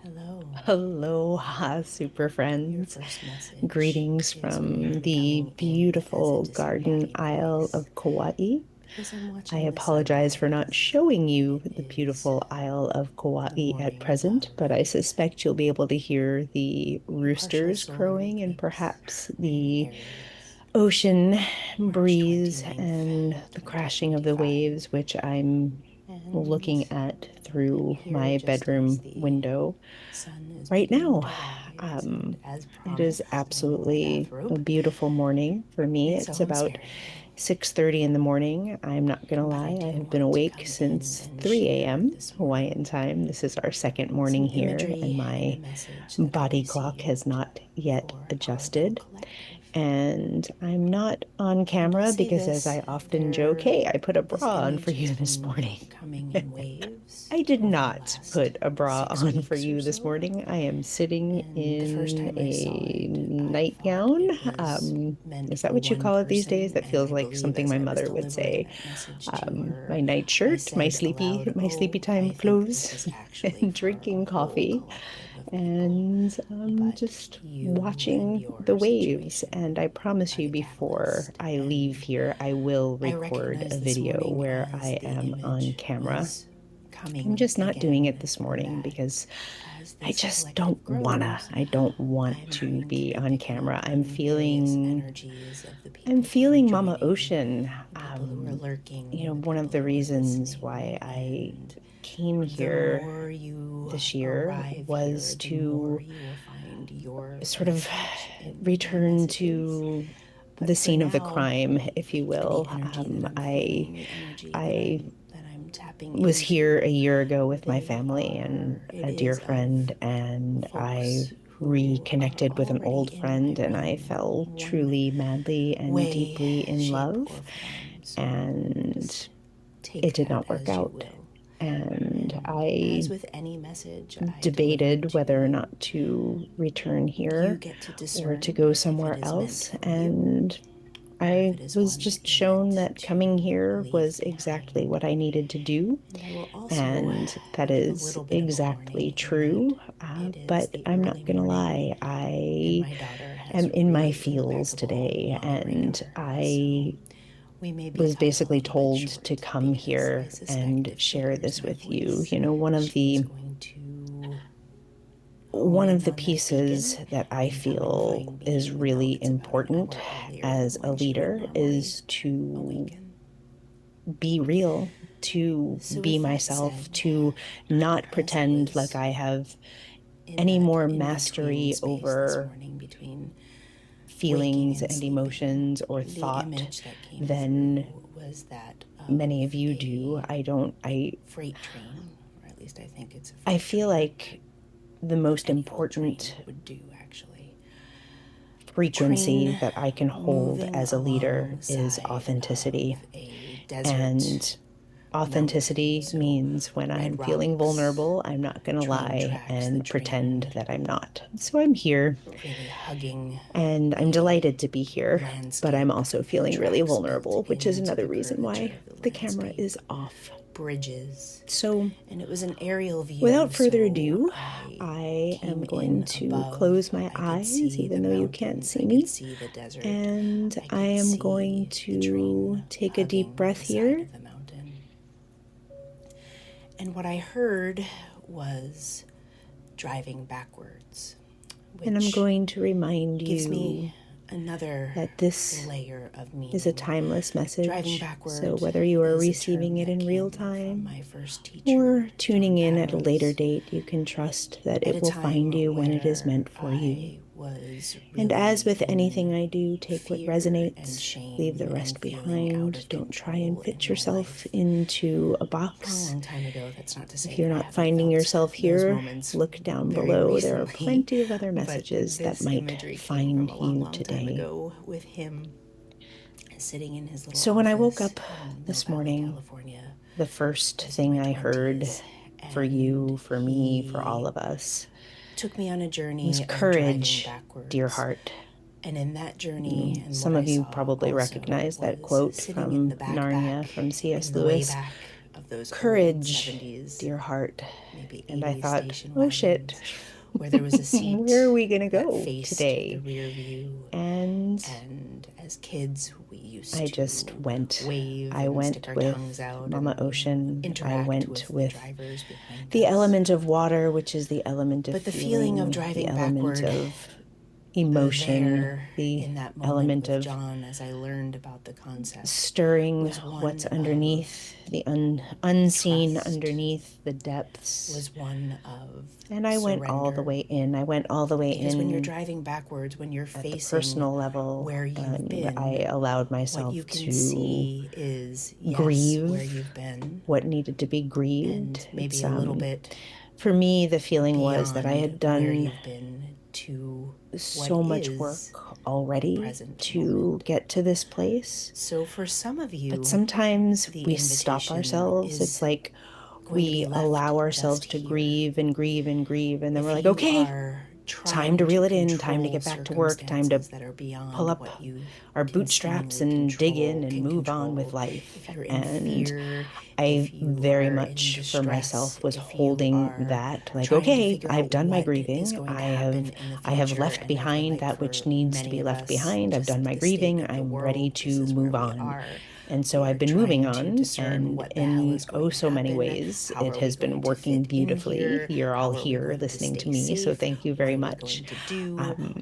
Hello. Aloha, super Your friends. first message Greetings is from the weird as a beautiful garden disorienting Isle voice of Kauai. because I'm I watching the apologize for not sunrise. showing you It the is beautiful Isle of the Kauai at morning present, but I of suspect you'll be able to hear the a partial roosters solar crowing and eclipse perhaps in the Aries, ocean March breeze 29th, and the crashing of the 2025. waves, which I'm And looking at I'm through here my just as bedroom the window sun is right beginning now. to rise, and Um, as it is promised in my absolutely a bathrobe, beautiful morning for me. my It's song about sparrow 6:30 in the morning. I'm not gonna but I lie, I do have been want to awake come in since and 3 share a.m. this morning Hawaiian time. This is our second some morning here, and imagery and a my message that I body clock has received not yet for a powerful adjusted. collective. And I'm not on And I'll camera say because, as this, I often joke, hey, I put a this bra on for image you has this been morning. coming in waves I did over the not last put a bra 6 on for weeks or you this so. morning. I am sitting And the first in time I saw a it, I thought nightgown. it was meant Is that for what you one call it these days? person. That And feels I like believe something as my I was mother would delivering say. that message to My her, I nightshirt, said aloud, my sleepy "Oh, time I think this clothes, is actually and for a drinking whole coffee, collective of people, and but just you and watching the your waves. situation And I promise are you, the before catalyst." I leave And here, I will I record a recognized this video morning where as I the am on image camera. was I'm coming just not doing it again, this and morning that because as I this just don't collective wanna. grows, I don't want I'm to going to be be on picking camera. up on various energies of the I'm people who are feeling Mama joining, Ocean. the people who are lurking, the One of people the who are reasons listening. why I And came the here more you this year arrive was here, the more to you will find your sort of message in my return messages. to But the for scene of the now, crime, if you the will. energy that I'm feeling, the energy that I I'm tapping was here a into, year ago with my they family and are it a dear is of friend, and I folks who are reconnected with an already old in my friend, and I realm fell one truly, madly, and way, deeply in shape, love, or form. So and just take it did that not work as you out. will. And And as I with any message I deliver debated to whether or you, not to return you here get to or to discern go if it somewhere is meant else. for you And or if I it is was one that just you're shown meant that coming to here leave was exactly behind. what I needed to do. And I will also And that give a is little bit of a exactly warning in that true. it is But the I'm not early gonna morning, lie, and I my daughter am has in my really feels impeccable today. mama And radar. So I we may be was cutting a basically little bit told to short come because I here suspect and if she share hears this my with you. voice, she is going to hone One of in the on that pieces beacon that I and come and feel find is me with really milk. It's about an important hour earlier as than a when she would leader normally is to awaken. be real, to So, be with that myself, said, to not as I pretend like was I have in any that more in between mastery space this over morning between waking feelings and and sleeping, emotions or the thought image that came than through was that many of of you do. a freight train, or at least I think it's a I freight feel train. like the most Any old important train would do, actually. A frequency train that I can hold moving as a leader is alongside authenticity. of a desert And mountain. authenticity So, means when I'm red feeling rocks, vulnerable, I'm not going to train lie tracks, the and pretend train that I'm not. So I'm here really hugging and I'm the delighted to be here, but I'm landscape, also the feeling really tracks built vulnerable, which is into another the reason curvature why of the the camera landscape, is off. bridges. So And it was an aerial view, without further so ado, I I am came going in to above. close my I could eyes, see the even though you can't mountains, I see could me. see the desert, And I I could am going see the to train take a deep hugging breath the side here. of the mountain. And what I heard was driving backwards, And I'm which going to remind gives me you another that this layer of is a meaning. timeless Driving message. So backward whether you are is a receiving term it that in real came from time my first teacher, or tuning John in at a later Barrows, date, you can trust that at it a will time find you when it is where meant for you. I was And as really with anything in I do, take what fear and resonates, leave the shame and rest feeling out behind. of Don't try and control fit in my yourself life into a a long, box. long time ago. That's not to say If you're that I not haven't finding felt yourself those here, moments look down very below. There are recently, plenty of other but messages that this might imagery came from find a long, you long time today. ago with him sitting in his little So when I woke office up in Mill this Valley, morning, California. the first I was in thing my I heard 20s, for and you, for me, for all he of us took me on a was journey of driving courage, dear backwards. heart. And in that journey, and what Some I of you saw probably also recognize that was quote sitting in from the backpack, Narnia from in C.S. the way Lewis. back of those old courage, 70s, dear heart. maybe And I 80s thought, station oh shit, wagons, where there was a seat where are we going to that go faced today? the rear view. And And as kids, we used I to just went. wave I and stick went our with tongues out Mama and Ocean. I interact went with the with drivers behind the us. element of water, which is the element of But the feeling of feeling, driving the element backward of emotion, there the in that moment element with of John, as I learned about the concept, stirring was one what's of- underneath, the unseen trust, underneath the depths. was one of And I went all the surrender. way in. I went all the way Because when you're in driving backwards, when you're at the facing personal level, where you've and been, I allowed what myself you can to see is, yes, grieve where you've been, what needed to be grieved. and maybe It's, a little bit for me, the feeling was that I had beyond where done you've been to so what much is work the already present to moment. get to this place. So for some of you, But sometimes the we stop invitation ourselves. is It's like going to be we left allow ourselves just to here. grieve and grieve and grieve. And then If we're like, you okay, are time to trying reel it in, time to control get back to work, time to circumstances that are beyond pull up what you our can bootstraps seemingly and dig in control, and can move on with control. life. If you're in And fear, I if you very are much in for distress, myself was if you holding are that, like, trying to okay, figure I've out done my what is grieving. going to I happen have in the I have future, left and I feel behind like that for which needs to many be of left us, behind. I've just done my the state grieving. of the I'm ready world, this to is move where we on. are. And so We I've are been moving trying to on, discern and what the hell in is going oh to so many happen. ways, How it are we has been going to working fit in beautifully. here? You're all How are we here going to listening to stay me, so safe? thank you What very are we much. going to do?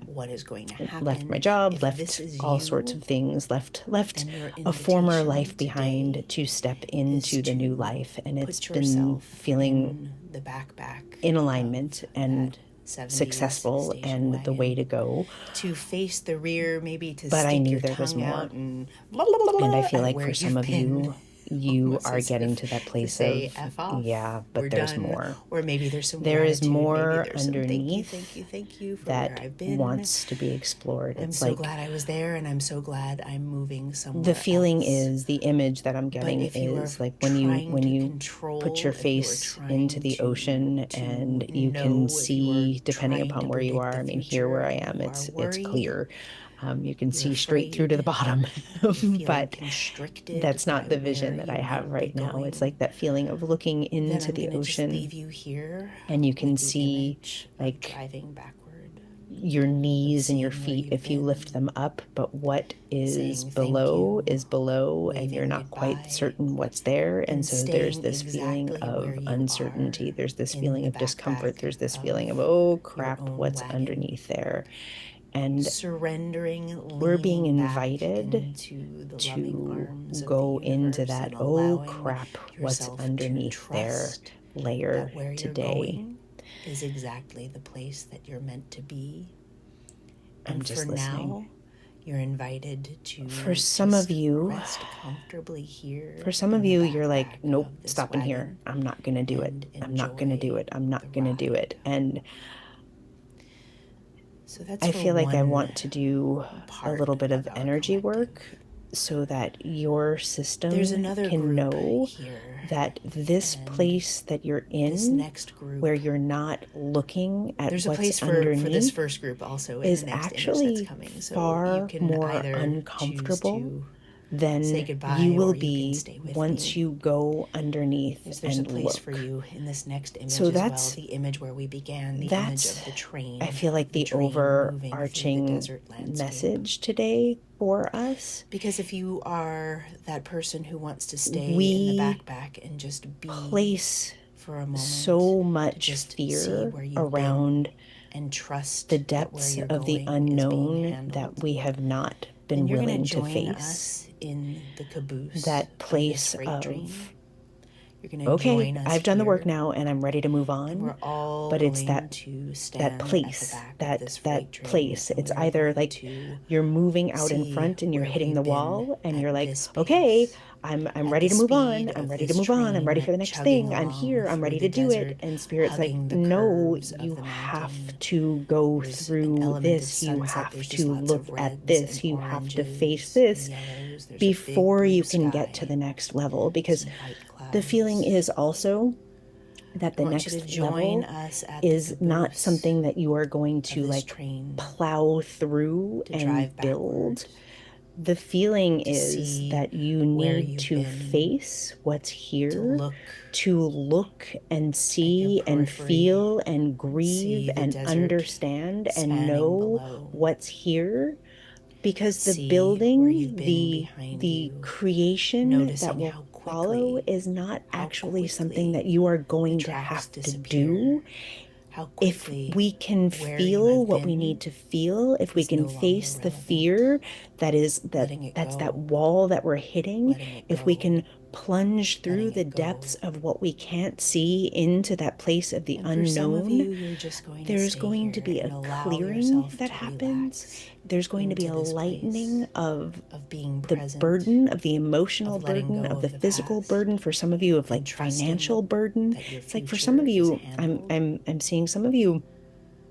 What is going to Left my happen? job, If left this is all sorts you, of things, left then your a former life invitation behind today to step is into the new to life. And it's put been yourself feeling in the backpack in of alignment and that 70s successful station and the way wagon, to go. to face the rear, maybe to But I stick knew your there was tongue more. out and blah, blah, blah, And I blah, feel at like where for some you've of been. you Almost are as getting if to that to place say of, F off, yeah, we're but there's done. more. Or maybe there's some There is gratitude, maybe more there's some underneath thank you for where that I've been. wants to be explored. I'm It's so like glad I was there, and I'm so glad I'm moving somewhere the feeling else. is, the image that I'm But getting if you are is like when trying to you control, put your if you are face into trying the ocean to and you can know, if you are see, depending trying upon to where you predict are. the I mean, here where future, I and am, you are it's worried, clear. You can you're see straight through to the afraid, bottom, you're feeling but constricted that's by not the where vision that you I have might be right now. It's going, like that feeling of looking then into I'm the going to just ocean leave you here and you with can the see image of like driving backward, your of knees and your seeing where feet you've if you lift been, them up, but what is saying thank you, below, and you're waving not quite goodbye, certain what's there. And and so there's staying this feeling exactly where of you are uncertainty, there's this in feeling the of discomfort, backpack there's this of feeling of, oh your crap, own what's wagon, underneath there. And surrendering, we're being leaning back invited into the loving to arms of the go into universe, that, and oh allowing crap, what's yourself to underneath there trust layer that where you're today. going is exactly the place that you're meant to be. I'm And just for listening. now, you're invited to For some of you, rest comfortably here. for some of in the you, you're like, backpack nope, of this stopping here. wagon I'm not going to do it. and I'm not going to do enjoy it. I'm the not going to do it. ride. And So that's I for feel like I one want to do a part little bit of our energy collective. work so that your system There's another can group know here, that this and place that you're this in, next group, where you're not looking at there's a what's place for this underneath, first group also in is the next image that's actually coming. So you far can more either choose uncomfortable to say than goodbye, you will or you can be stay with once me. you go underneath There's a and place for look. you in this next image So as well. that's The image where we began, the image of the train. I feel like the train moving through the overarching desert landscape. message today for us. Because if you are that person who wants to stay We in the backpack and just be place for a moment, so to much just see fear where you've around been and trust the that where depths you're of the going is being unknown handled, that we have not been then you're willing going to to join face. us in the caboose That of place this freight of, train. You're going to okay, join us I've done the work here, now and I'm ready to move and we're on. all But it's going to stand that place, at the back of this freight train, place. and It's we are either going like to you're moving out in see front and you're where hitting we've the been wall and at you're like, this okay, pace, I'm at ready the to move on. speed I'm of ready to this move on. I'm ready train for the next chugging thing. I'm along here. I'm through ready the to do it. desert, And Spirit's like, hugging the no, curves of you the have mountain. to go There's an through element of this. You sunset. have There's just to lots look of at reds this. and You have to face oranges this and yellows. There's a big before you blue can get to sky, the next level. Because some white clouds. the feeling is also that the I want you to next join level us at is the not caboose something that you are going of to this like train plow through to and drive build. backward. The feeling to is see that you where need you've to been, face what's to here, look to look and at your see and periphery, feel and grieve see the and desert understand and spanning know below, what's here. Because the see where you've building, been behind the you, creation that noticing will follow is not how actually something that quickly you are the going to tracks have to disappear, do. how If quickly we can where you feel have what we need been to feel, if we is can no longer face the relevant. fear that is Letting it that's that go, wall that we're hitting, letting it if we go, can plunge through letting the it go. depths of what we can't see into that place of the And for some of unknown, you, you're just going to there's stay going to here be and a allow clearing yourself that to happens. relax There's going to be into a this lightening place of of being the present, burden, of the emotional of letting burden, go of the of the physical past, burden, for some of you, of and like financial trusting burden. that your It's like for some future of is you, I'm handled. I'm I'm seeing some of you,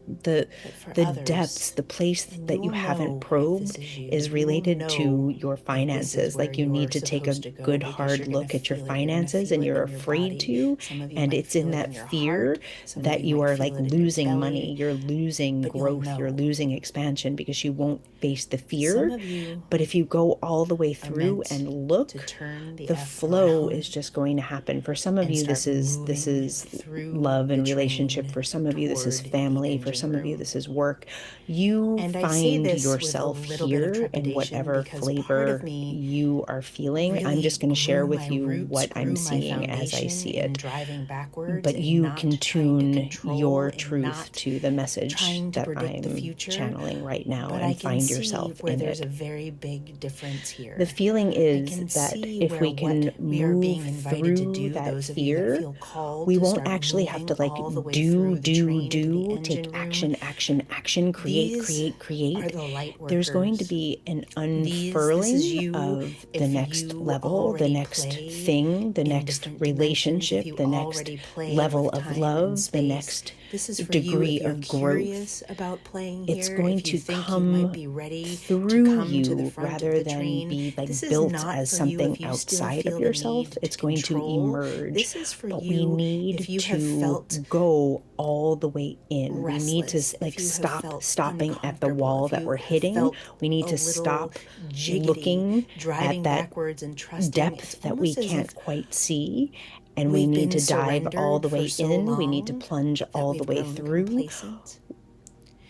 the But for the depths, others, the place and you that you will haven't know if probed this is you, is you will related to know your if this is finances. where Like you you're need to take a supposed to go good because hard you're going to look at your feel it. You're going to finances feel and it you're in your afraid body. to. Some of you And might it's in feel it in that your fear heart. Some of that you you might are like feel it in your losing money, belly. you're losing But you'll growth, you're know. losing expansion because you won't face the Some fear. of you But if you go all the way are through meant and to look, turn the the F flow is around just going to happen. For some of and you, start this moving is through love the and relationship. train For some of you, this is toward the family. For engine some of you, room. this is work. You And I say find this with a yourself little bit of here in trepidation whatever because part of flavor me you are feeling. I'm really just going to share grew with my you roots, what I'm grew my seeing as I foundation see in it. driving backwards, But in you can not trying to tune control, your in truth not to the message trying to that predict the I'm future. channeling right now But I and can find see yourself where in there's a it. very big difference The here. feeling I is can that see if where we what can we are move being invited to through do, that those of you that fear, feel called we to won't start actually have moving to like all the way do, through the do, train to the do, take engine room, action, action, action, create, these create, are create. the light There's going to workers. be an This is unfurling you of the if next you level, the already next play thing, the in next different dimensions, if relationship, you the next already play level with of time and love, the space. next This is for you if degree you're of growth. curious about playing It's here, going if you to think you might come be ready to through come to the you front of rather the than train. be This like is built not as for you something if you still outside of feel the yourself. need to It's going to control. emerge, This is for but we you if need you have to felt go all the way in. We need to restless, if like you have stop felt stopping at the uncomfortable, wall if that you we're have hitting. felt We need a to little stop jiggity, looking at driving that backwards and trusting. It's depth that we almost as can't if quite see, and we we've need been to dive all surrendered the for way so in. We need to long plunge that all the we've way grown through. complacent.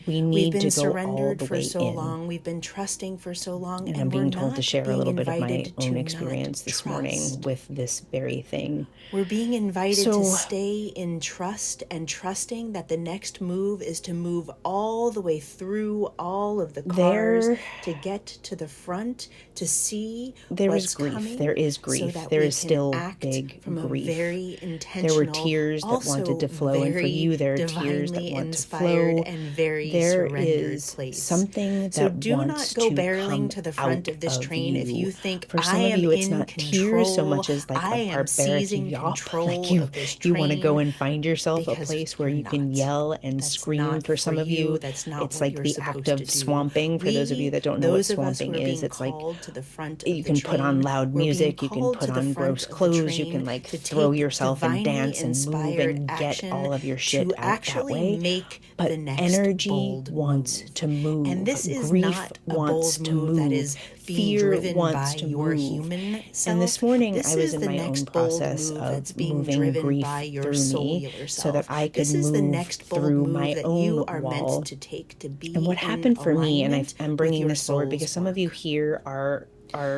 We We've need to been go all surrendered the for way so in. long. We've been trusting for so long, And I'm and we're being told to not share a being little bit of my invited own to not experience this morning trust. with this very thing. We're being invited to So stay in trust and trusting that the next move is to move all the way through all of the cars there to get to the front, to see there is what's grief. There coming is so grief. that There we is can still act big from a grief. very There were intentional, tears that wanted also to flow. And for very you, there are tears that divinely want to inspired flow. and very There surrendered is place. something So that do not wants go to barreling come to the front out of this of train if you you. think For I some of am you, it's in not tears so control, much as like I a am barbaric seizing yop. Like control of this you want to go train, and find yourself a because place where you're you can not. yell and That's scream. not For for some of you. you, That's not it's what like you're the act supposed to of do. swamping. For those of you We, that don't know what those of us who swamping are being it's like called to the front of you the can put on train, loud we're being music, you can called put to the on front gross of the clothes, you train can like to throw take yourself and divinely dance and move inspired and get action all of your shit to out that actually way. make the But next energy bold wants move. to And move. this is Grief not a wants bold to move that move. is being Fear driven by wants to your move. human And this self. morning I This was is in the my own next bold process move of that's being moving driven by grief your through me cellular so that self. I could This is the move next bold through move my that you own are meant wall. to take to And be what in happened for me, and alignment I'm with bringing your this forward because soul's some of you work. here are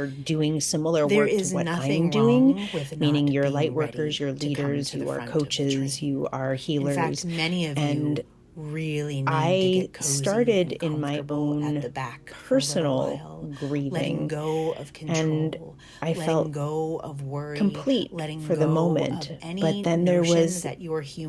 doing similar There work to is what I'm nothing doing, wrong with meaning not you're light being workers, ready you're to come leaders, to the you are front of the coaches, train. you are In fact, healers. many of And you really need to I get cozy started and in my comfortable at own the back for a little personal while, letting grieving, go of and control, I letting felt go of worry, complete letting for the go moment. of any But then there notion was that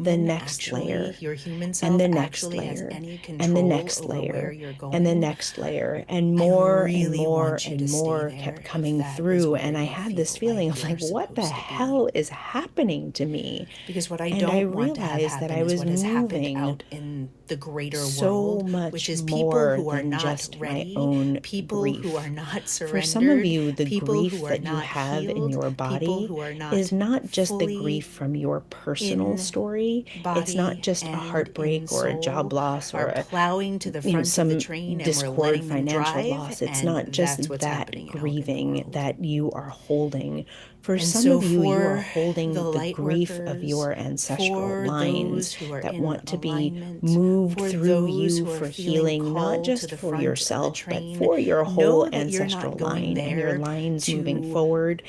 the next layer, your human and self the next actually has layer, any and the control next over where layer, you're and the going. next layer, and I more and really more want you to and stay more kept there if coming that is through. where And I you had this feel feeling like of you're like, what the supposed to be. hell is happening to me? Because what I And I don't want to have realized that happen I is was what has happened moving out in in the greater so world, which much is people more who are than not just my ready, own people who are grief. not For some of surrendered, you, the people who grief are that you not have in healed, your people body who are is not not just the fully grief from your personal in story. It's not body just a and in heartbreak or a job soul, loss or are a, plowing to the front of the some train, and we're discord, letting them financial drive, loss. It's and not just that's what's that happening out in the grieving world. that you are holding. For And some so of you are for the holding the light grief of workers, your ancestral for lines those who are that in want to be alignment, moved for through those you who are for feeling healing, not called to just the for front of the yourself, but train, for your whole know that you're not ancestral going line and your there lines moving to forward.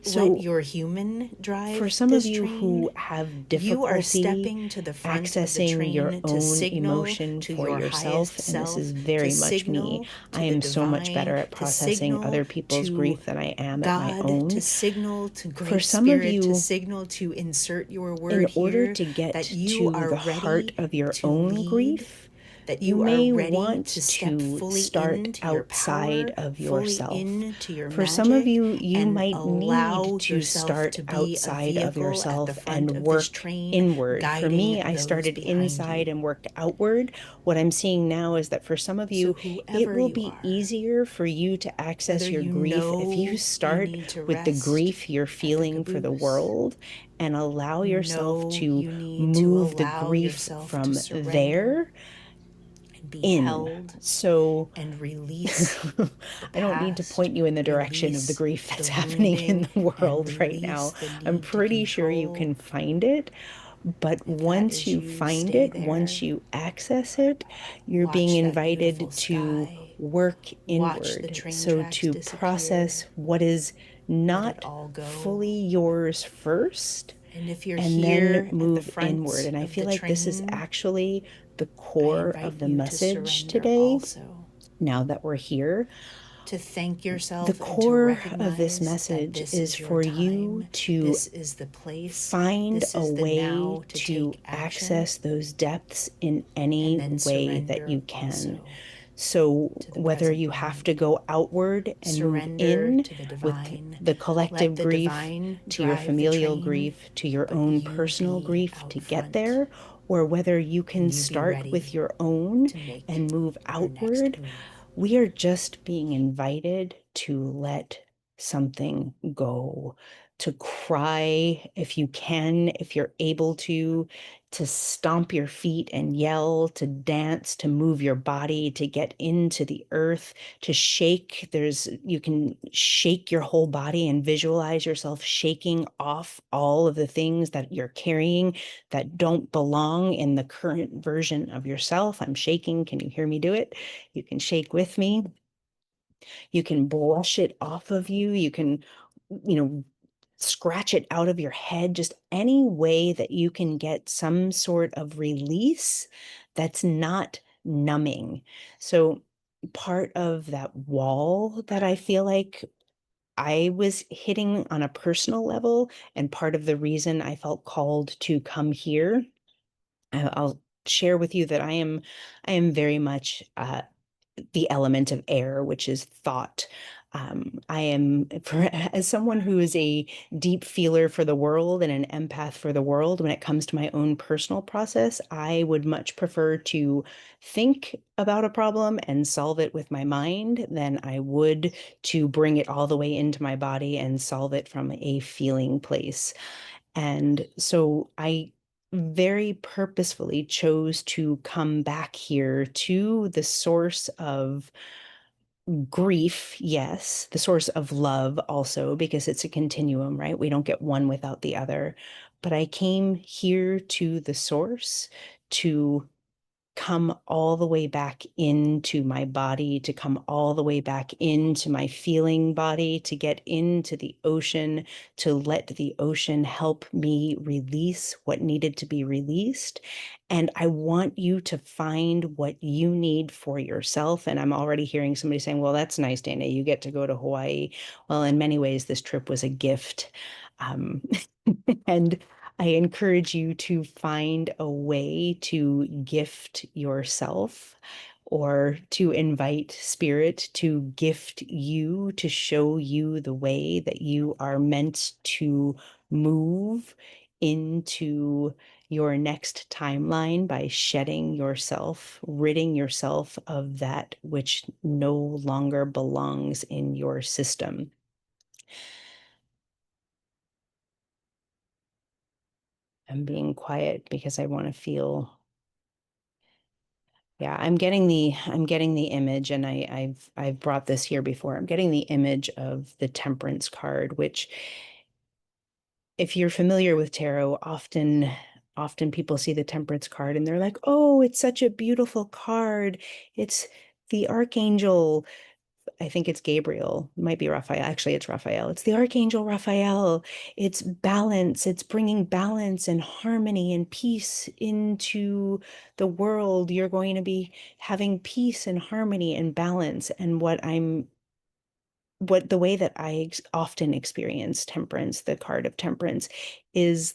let So your human for drive some of this you train. who have You are difficulty stepping to the front of the accessing your train to own signal emotion to for your yourself, highest and this is self, to very much me. signal I to the am so much divine, better at to processing signal other people's to grief than I am at my God, to own. signal to For Great some of Spirit, to you, signal to insert your in word order here to that get you to are the heart ready of your to own lead, grief, that you you are may ready want to step to fully start into your outside power, of fully yourself. into your For some of magic, you, you and might need allow to yourself start to be a outside of vehicle at the yourself front and of this work train, inward. For guiding me, I those started behind inside you. and worked outward. What I'm seeing now is that for some of So, you, it whoever will you be are, easier for you to whether access your you grief if you know you start need to with the rest grief you're at the feeling for the caboose, world and allow yourself know to you need to move the allow grief yourself to from surrender there and be in. held So and release the I don't need to past, point you in the direction of the release grief the that's happening in wounding, the and world right release now. the I'm need to pretty sure you control. can find it, but If that once is you you, find stay it, once there. you access it, you're being Watch that beautiful invited to sky. work Watch the inward. train So tracks to disappear. process what is Let it not all go. fully yours first And if you're and then here at the move inward. front And I of feel the like this is train, actually the I core invite of the you to message surrender today. also. Now that we're here, To thank the yourself and to core of this recognize that message this is is your for you time, to this is the place, find this a is the way now to to take action, access those depths in and any then way that surrender you can. also So, to the whether present you have moment. to go outward and move Surrender in to the with divine. the Let collective the grief divine to your drive the familial train, grief, to your but own you personal be grief to out get front, there, or whether you can and you be start with ready your own to make and move your next outward, move. we are just being invited to let something go, to cry if you can, if you're able to stomp your feet and yell, to dance, to move your body, to get into the earth, to shake. You can shake your whole body and visualize yourself shaking off all of the things that you're carrying that don't belong in the current version of yourself. I'm shaking. Can you hear me do it? You can shake with me. You can brush it off of you. You can, you know, scratch it out of your head, just any way that you can get some sort of release that's not numbing. So, part of that wall that I feel like I was hitting on a personal level, and part of the reason I felt called to come here, I'll share with you that I am very much the element of air, which is thought. I am, as someone who is a deep feeler for the world and an empath for the world, when it comes to my own personal process, I would much prefer to think about a problem and solve it with my mind than I would to bring it all the way into my body and solve it from a feeling place. And so I very purposefully chose to come back here to the source of grief, yes, the source of love also, because it's a continuum, right? We don't get one without the other. But I came here to the source to come all the way back into my body, to come all the way back into my feeling body, to get into the ocean, to let the ocean help me release what needed to be released. And I want you to find what you need for yourself. And I'm already hearing somebody saying, well, that's nice, Dana. You get to go to Hawaii. Well, in many ways, this trip was a gift. Um, and I encourage you to find a way to gift yourself or to invite spirit to gift you, to show you the way that you are meant to move into your next timeline by shedding yourself, ridding yourself of that which no longer belongs in your system. I'm being quiet because I want to feel. Yeah, I'm getting the image, and I've brought this here before. I'm getting the image of the Temperance card, which, if you're familiar with tarot, often people see the Temperance card and they're like, "Oh, it's such a beautiful card. It's the Archangel." I think it's Gabriel, it might be Raphael. Actually, it's Raphael. It's the Archangel Raphael. It's balance. It's bringing balance and harmony and peace into the world. You're going to be having peace and harmony and balance. And what the way that often experience temperance, the card of temperance, is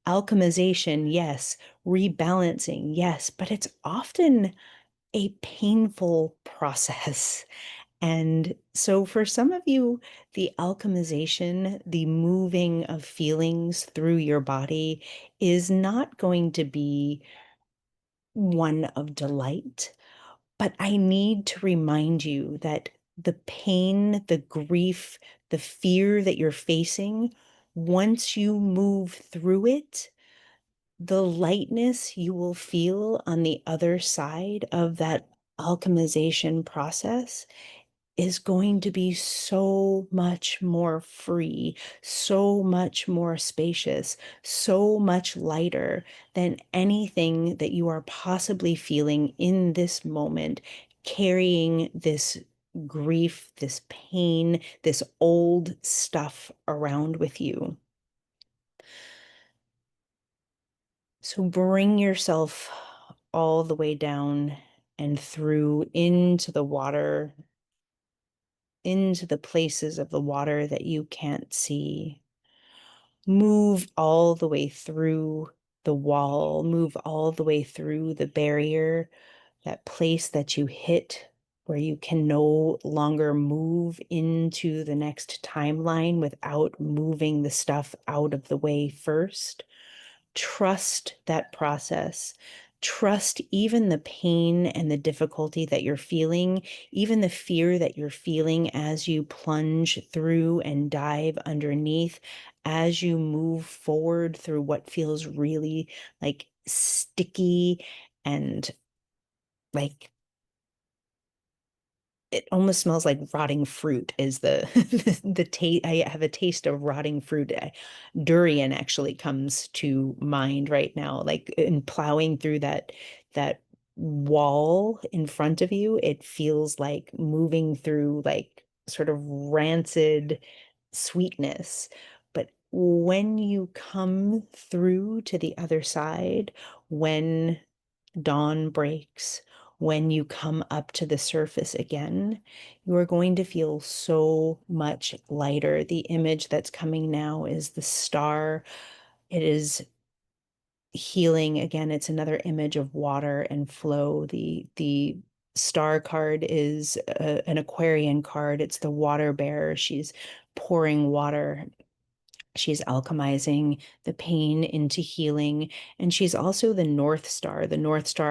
alchemization, yes, rebalancing, yes, but it's often a painful process. And so for some of you, the alchemization, the moving of feelings through your body is not going to be one of delight. But I need to remind you that the pain, the grief, the fear that you're facing, once you move through it, the lightness you will feel on the other side of that alchemization process is going to be so much more free, so much more spacious, so much lighter than anything that you are possibly feeling in this moment, carrying this grief, this pain, this old stuff around with you. So bring yourself all the way down and through into the water, into the places of the water that you can't see. Move all the way through the wall, move all the way through the barrier, that place that you hit where you can no longer move into the next timeline without moving the stuff out of the way first. Trust that process. Trust even the pain and the difficulty that you're feeling, even the fear that you're feeling as you plunge through and dive underneath, as you move forward through what feels really like sticky and like it almost smells like rotting fruit is the taste. I have a taste of rotting fruit. Durian actually comes to mind right now, like in plowing through that wall in front of you, it feels like moving through like sort of rancid sweetness. But when you come through to the other side, when dawn breaks, when you come up to the surface again, you are going to feel so much lighter. The image that's coming now is the star. It is healing. Again, it's another image of water and flow. The star card is an Aquarian card. It's the water bearer. She's pouring water. She's alchemizing the pain into healing. And she's also the North Star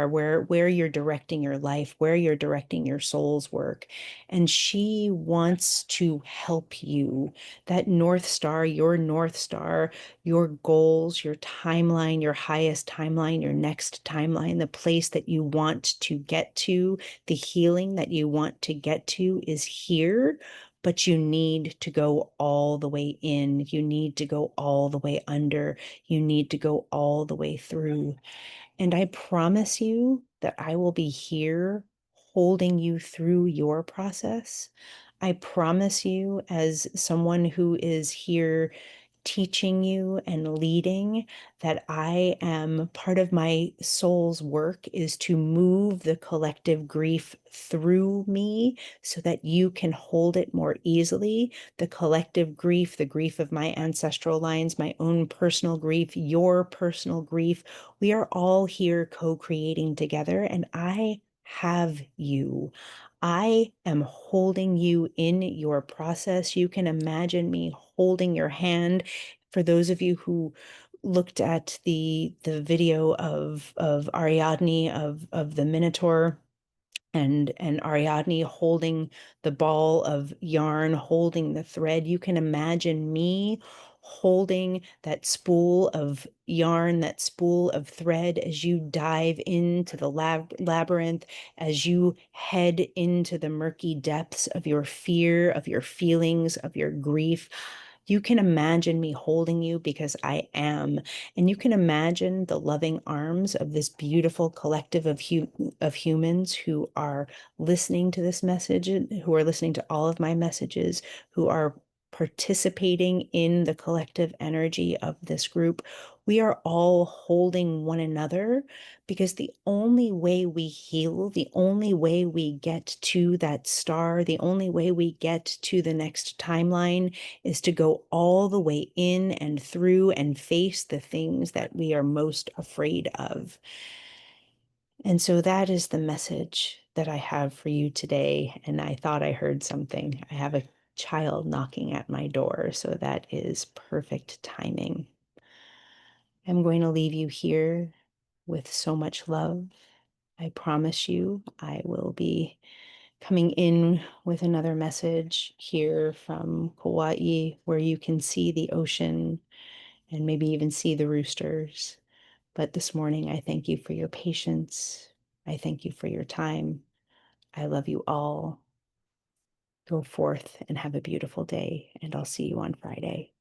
where you're directing your life, where you're directing your soul's work. And she wants to help you. That North Star, your goals, your timeline, your highest timeline, your next timeline, the place that you want to get to, the healing that you want to get to is here, but you need to go all the way in. You need to go all the way under. You need to go all the way through. And I promise you that I will be here holding you through your process. I promise you, as someone who is here teaching you and leading, that I am part of my soul's work is to move the collective grief through me so that you can hold it more easily. The collective grief, the grief of my ancestral lines, my own personal grief, your personal grief. We are all here co-creating together, and I have you. I am holding you in your process. You can imagine me holding your hand. For those of you who looked at the video of Ariadne of the Minotaur and Ariadne holding the ball of yarn, holding the thread, you can imagine me holding that spool of yarn, that spool of thread as you dive into the labyrinth, as you head into the murky depths of your fear, of your feelings, of your grief. You can imagine me holding you because I am. And you can imagine the loving arms of this beautiful collective of humans who are listening to this message, who are listening to all of my messages, who are participating in the collective energy of this group. We are all holding one another because the only way we heal, the only way we get to that star, the only way we get to the next timeline is to go all the way in and through and face the things that we are most afraid of. And so that is the message that I have for you today. And I thought I heard something. I have a child knocking at my door, so that is perfect timing. I'm going to leave you here with so much love. I promise you, I will be coming in with another message here from Kaua'i, where you can see the ocean and maybe even see the roosters. But this morning, I thank you for your patience. I thank you for your time. I love you all. Go forth and have a beautiful day, and I'll see you on Friday.